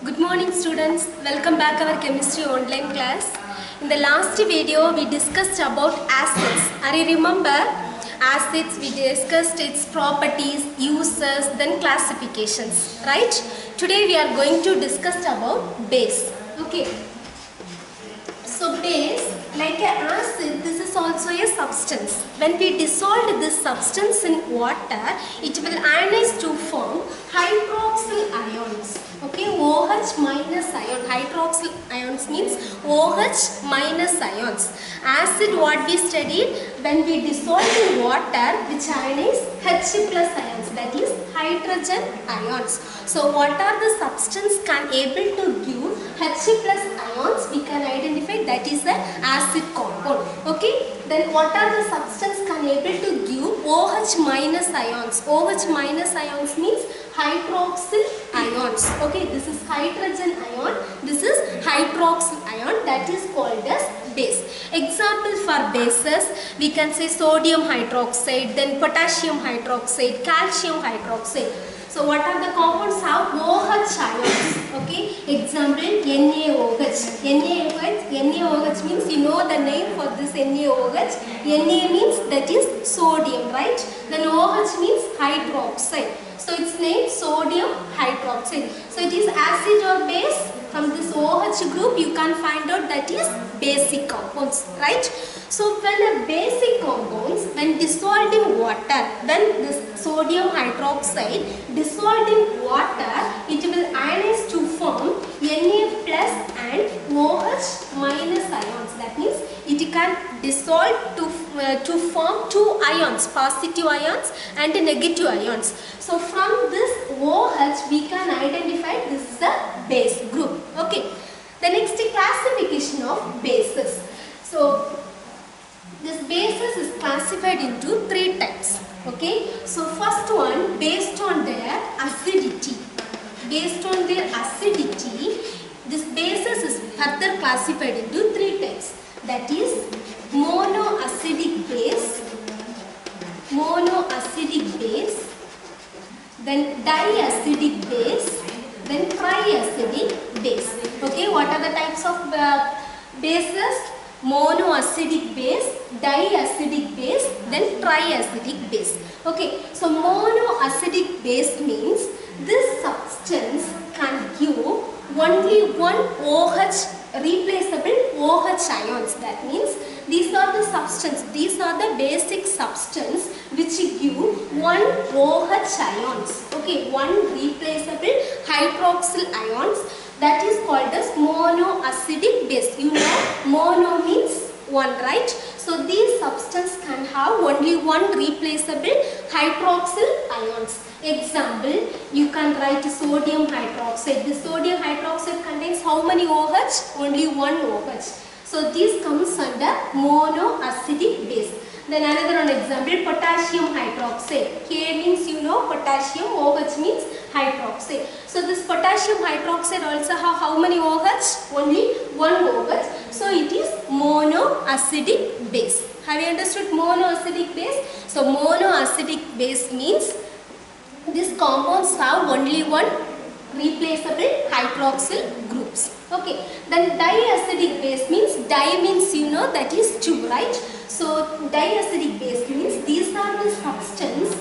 Good morning students, welcome back our chemistry online class. In the last video we discussed about acids. Are you remember? Acids, we discussed its properties, uses, then classifications, right? Today we are going to discuss about base. Okay. So base, like an acid, this is also a substance. When we dissolve this substance in water, it will ionize to form hydroxyl ions. Okay, OH minus ion. Hydroxyl ions means OH minus ions. Acid, what we studied, when we dissolve in water, which ionize H plus ions, that is hydrogen ions. So what are the substance can able to give H plus ions? We can identify that is the acid compound. Okay. Then what are the substance can able to give OH minus ions? OH minus ions means hydroxyl ions. Okay, this is hydrogen ion, this is hydroxyl ion, that is called as base. Example for bases, we can say sodium hydroxide, then potassium hydroxide, calcium hydroxide. So what are the compounds have OH ions? Okay, example NaOH. NaOH means you know the name for this NaOH. Na means that is sodium, right? Then OH means hydroxide. So its name sodium hydroxide. So it is acid or base. From this OH group you can find out that is basic compounds, right? So when a basic compounds, when dissolved in water, when this sodium hydroxide dissolved in water, it will ionize to form Na plus and OH minus ions. That means it can dissolve to form two ions, positive ions and negative ions. So from this OH we can identify this is a base group. Okay. The next classification of bases. So this bases is classified into three types. Okay. So first one, based on their acidity. Based on their acidity, this bases is further classified into three types. That is monoacidic base, then diacidic base, then triacidic base. Okay, what are the types of bases? Monoacidic base, diacidic base, then triacidic base. Okay, so monoacidic base means this substance can give only one OH, replaceable OH ions. That means these are the substance, these are the basic substance which give one OH ions. Okay, one replaceable hydroxyl ions, that is called as monoacidic base. You know, mono means one, right? So these substance can have only one replaceable hydroxyl ions. Example, you can write sodium hydroxide. The sodium hydroxide contains how many OH? Only one OH. So this comes under monoacidic base. Then another one example, potassium hydroxide. K means you know potassium, OH means hydroxide. So this potassium hydroxide also have how many OH? Only one OH. So it is monoacidic base. Have you understood monoacidic base? So monoacidic base means these compounds have only one replaceable hydroxyl groups. Okay. Then diacidic base means di means you know that is two, right? So diacidic base means these are the substance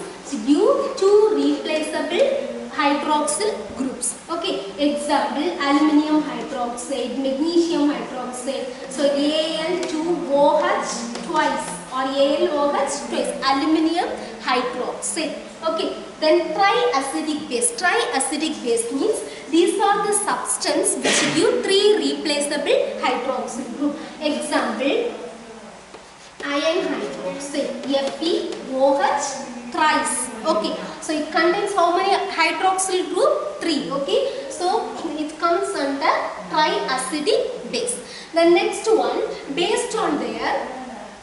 due to replaceable hydroxyl groups. Okay. Example, aluminium hydroxide, magnesium hydroxide. So Al2OH twice or AlOH twice, aluminium hydroxide. Okay. Then triacidic base. Triacidic base means these are the substance which give three replaceable hydroxyl group. Example, iron hydroxide, FeOH thrice. Okay, so it contains how many hydroxyl group? 3. Okay, so it comes under triacidic base. The next one, based on their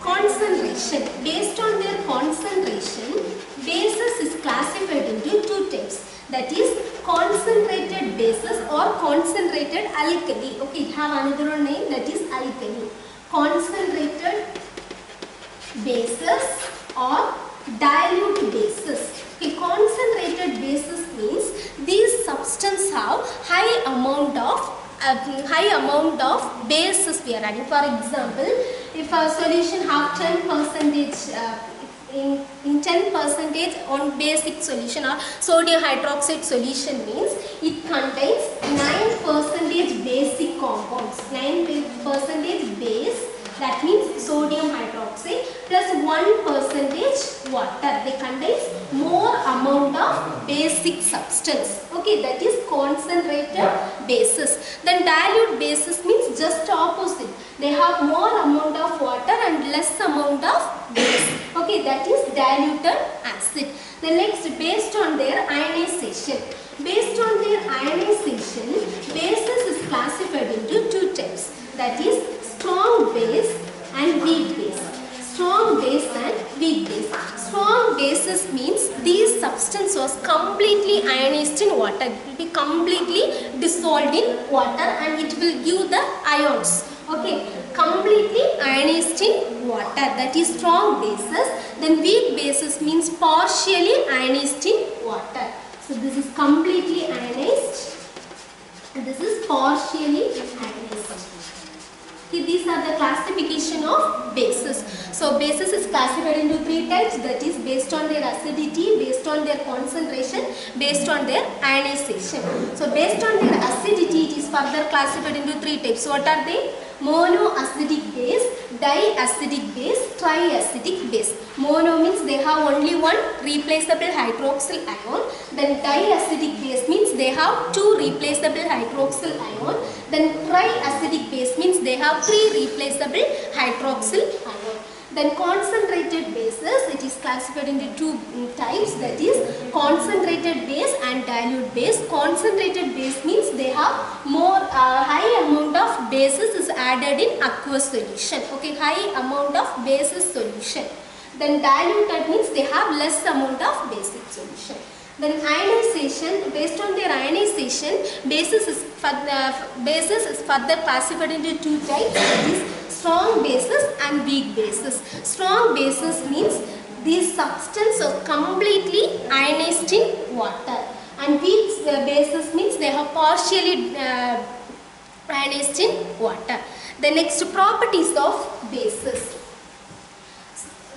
concentration. Based on their concentration, bases is classified into two types. That is concentrated bases or concentrated alkali. Okay, it have another name, that is alkali. Concentrated bases or dilute bases. Okay, concentrated bases means these substance have high amount of bases we are adding. For example, if a solution have 10% in 10% on basic solution or sodium hydroxide solution means it contains 9% basic compounds, 9% base, that means sodium hydroxide plus 1% water. They contains more amount of basic substance. Okay, that is concentrated bases. Then dilute bases means just opposite. They have more amount of water and less amount of base. Okay, that is diluted acid. Then next, based on their ionization. Based on their ionization, bases is classified into two types. That is strong base and weak base. Strong base and weak base. Strong bases means these substance was completely ionized in water. It will be completely dissolved in water and it will give the ions. Okay, completely ionized in water. That is strong bases. Then weak bases means partially ionized in water. So this is completely ionized and this is partially ionized. Okay, these are the classification of bases. So bases is classified into three types, that is based on their acidity, based on their concentration, based on their ionization. So based on their acidity, it is further classified into three types. So what are they? Monoacidic base, diacidic base, triacidic base. Mono means they have only one replaceable hydroxyl ion. Then diacidic base means they have two replaceable hydroxyl ion. Then triacidic base means they have three replaceable hydroxyl ion. Then concentrated bases, it is classified into two types, that is concentrated base and dilute base. Concentrated base means they have more high amount of bases is added in aqueous solution. Okay, high amount of bases solution. Then diluted means they have less amount of basic solution. Then ionization, based on their ionization, bases is further classified into two types, that is strong bases and weak bases. Strong bases means these substances are completely ionized in water, and weak bases means they have partially ionized in water. The next properties of bases.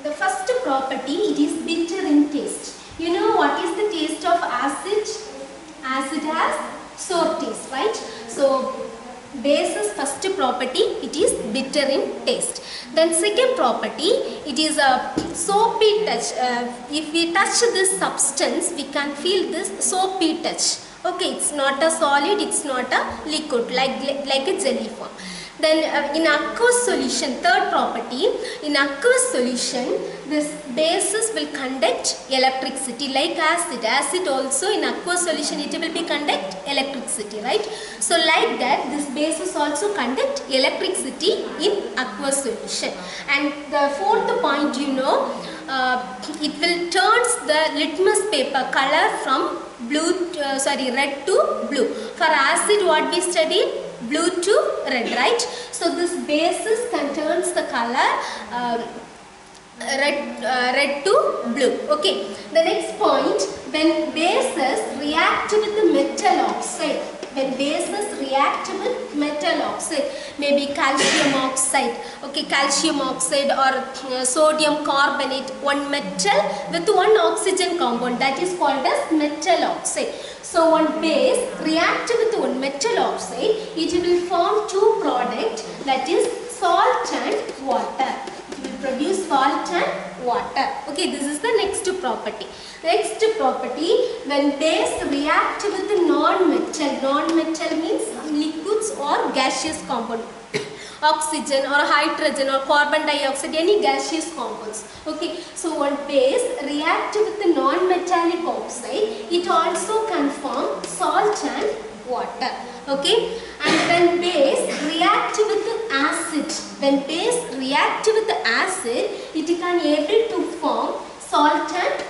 The first property, it is bitter in taste. You know what is the taste of acid? Acid has sour taste, right? So base's first property, it is bitter in taste. Then second property, it is a soapy touch. If we touch this substance, we can feel this soapy touch. Okay, it's not a solid, it's not a liquid like a jelly form. Then in aqueous solution, third property, in aqueous solution, this bases will conduct electricity like acid. Acid also in aqueous solution, it will be conduct electricity, right? So like that, this bases also conduct electricity in aqueous solution. And the fourth point, you know, it will turns the litmus paper color from red to blue. For acid, what we studied? Blue to red, right? So this bases can turns the color red to blue. Okay. The next point, when bases react with the metal oxide, when bases react with metal oxide, maybe calcium oxide, okay, calcium oxide or sodium carbonate, one metal with one oxygen compound, that is called as metal oxide. So one base react with one metal oxide, it will form two products, that is salt and water. It will produce salt and water. Okay, this is the next property. Next property, when base react with the non-metal, non-metal means liquids or gaseous compound. Oxygen or hydrogen or carbon dioxide, any gaseous compounds. Okay, so one base react with the non-metallic oxide, it also can form salt and water. Okay, and when base react with the acid, when base react with the acid, it can able to form salt and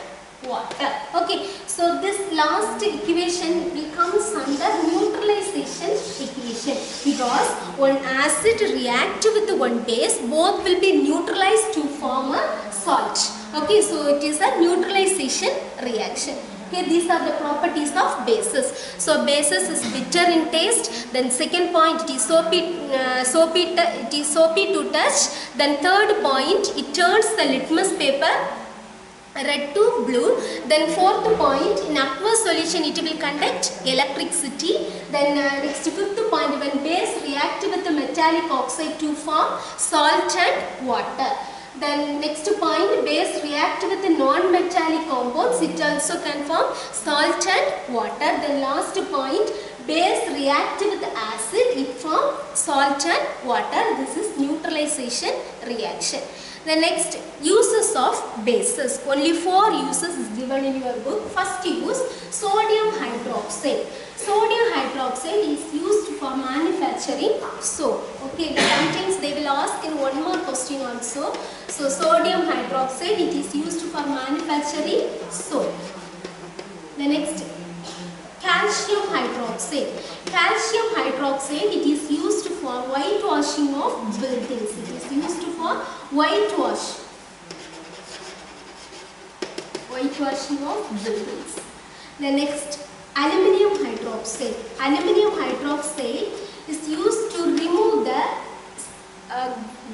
water. Okay, so this last equation will comes under neutralization equation, because one acid react with one base, both will be neutralized to form a salt. Okay, so it is a neutralization reaction. Okay, these are the properties of bases. So bases is bitter in taste. Then second point, it is soapy to touch. Then third point, it turns the litmus paper red to blue. Then fourth point, in aqueous solution it will conduct electricity. Then next fifth point, when base react with the metallic oxide to form salt and water. Then next point, base react with the non-metallic compounds, it also can form salt and water. Then last point, base react with acid, it form salt and water. This is neutralization reaction. The next, uses of bases. Only 4 uses is given in your book. First use, sodium hydroxide. Sodium hydroxide is used for manufacturing soap. Okay, sometimes they will ask in one more question also. So sodium hydroxide, it is used for manufacturing soap. The next, calcium hydroxide. Calcium hydroxide, it is used for whitewashing of buildings. It is used for whitewashing of buildings. The next, aluminium hydroxide. Aluminium hydroxide is used to remove the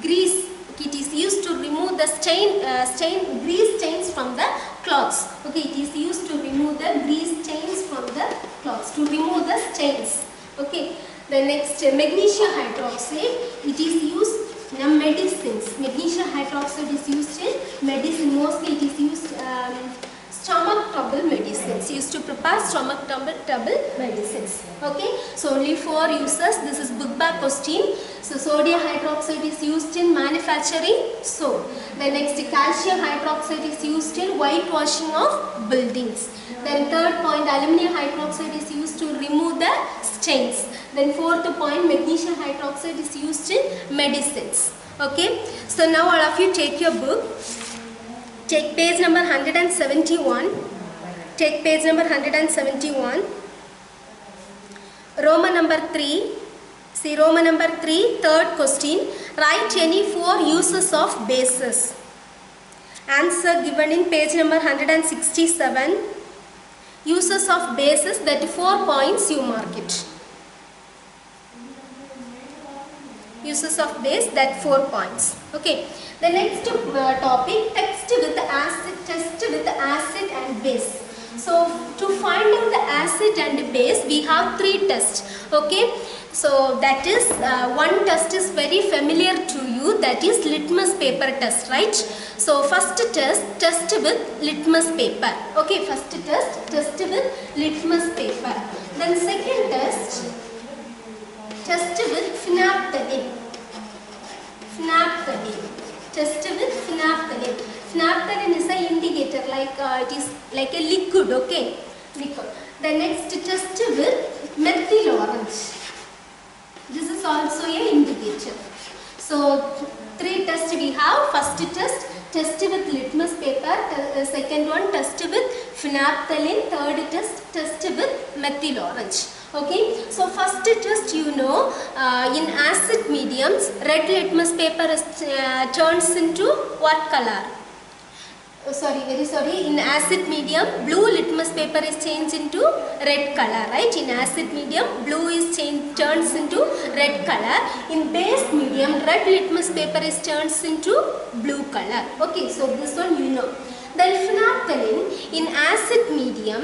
grease. It is used to remove the grease stains from the clothes. Okay, it is used to remove the grease stains from the clothes, to remove the stains. Okay, the next, magnesium hydroxide, it is used in medicines. Magnesium hydroxide is used in medicine. Mostly it is used stomach trouble medicines, used to prepare stomach trouble medicines. Okay, so only 4 uses. This is book back question. So sodium hydroxide is used in manufacturing soap. The next, calcium hydroxide is used in whitewashing of buildings. Then third point, aluminium hydroxide is used to remove the stains. Then fourth point, magnesium hydroxide is used in medicines. Okay, so now all of you take your book. Take page number 171. Take page number 171. Roman number 3. See Roman number 3, third question. Write any 4 uses of bases. Answer given in page number 167. Uses of bases, that 4 points you mark it. Uses of base, that 4 points. Okay. The next topic, test with acid and base. So to find out the acid and base, we have 3 tests. Okay. So that is one test is very familiar to you, that is litmus paper test, right? So first test with litmus paper. Okay, first test with litmus paper. Then second test with phenolphthalein. Test with phenolphthalein. Phenolphthalein is an indicator, like it is like a liquid. Okay, liquid. The next test with methyl orange. This is also an indicator. So 3 tests we have. First test with litmus paper. Second one, test with phenolphthalein. Third test with methyl orange. Okay, so first test, you know, in acid mediums, red litmus paper is, turns into what color? Oh, sorry, very sorry. In acid medium, blue litmus paper is changed into red color, right? In acid medium, blue is turns into red color. In base medium, red litmus paper is turns into blue color. Okay, so this one you know. Then phenolphthalein, in acid medium,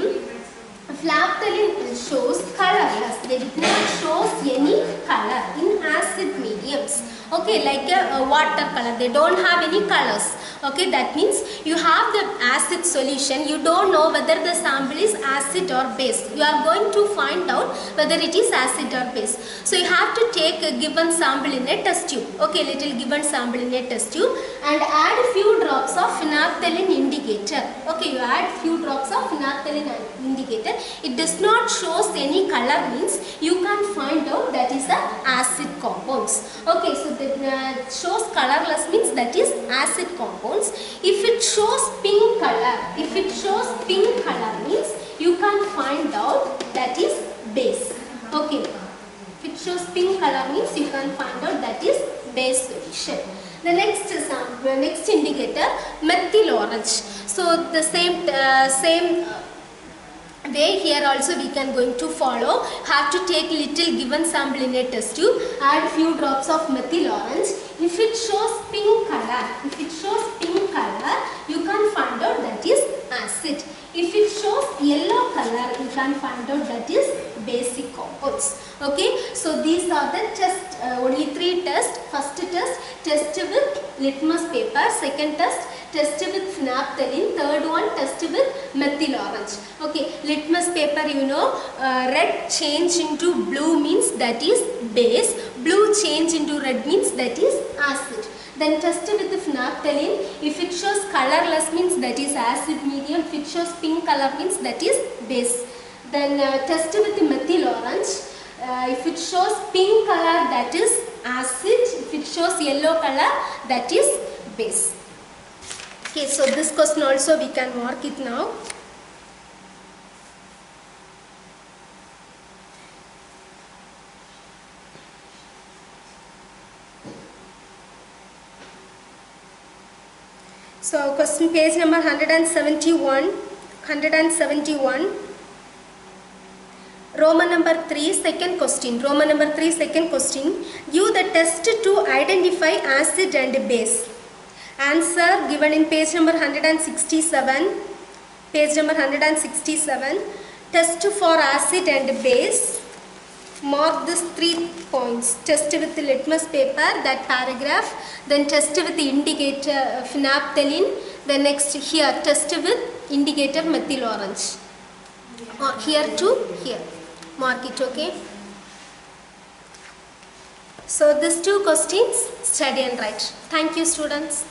phenolphthalein shows colorless. They did not show any color in acid mediums. Okay, like a water color. They don't have any colors. Okay, that means you have the acid solution. You don't know whether the sample is acid or base. You are going to find out whether it is acid or base. So you have to take a given sample in a test tube. Okay, little given sample in a test tube and add few drops of phenolphthalein indicator. Okay, you add few drops of phenolphthalein indicator. It does not shows any color, means you can find out that is a acid compounds. Okay, so that shows colorless means that is acid compounds. If it shows pink color, means you can find out that is base. Okay, if it shows pink color means you can find out that is base solution. The next indicator, methyl orange. So the same way here also we can going to follow. Have to take little given sample in a test tube, add few drops of methyl orange. If it shows pink color, you can find out that is acid. If it shows yellow color, you can find out that is basic compounds. Okay, so these are the test, only 3 tests. First test with litmus paper. Second test with phenolphthalein. Third one, test with methyl orange. Okay, litmus paper, you know, red change into blue means that is base. Blue change into red means that is acid. Then test with the phenolphthalein. If it shows colorless means that is acid medium. If it shows pink color means that is base. Then test with the methyl orange. If it shows pink color, that is acid. If it shows yellow color, that is base. Okay, so this question also we can mark it now. So question page number 171. Roman number 3 second question. Give the test to identify acid and base. Answer given in page number 167. Test for acid and base. Mark these 3 points. Test with the litmus paper, that paragraph. Then test with the indicator phenolphthalein. Then next here test with indicator methyl orange. Here to here. Mark it, okay. So these 2 questions study and write. Thank you, students.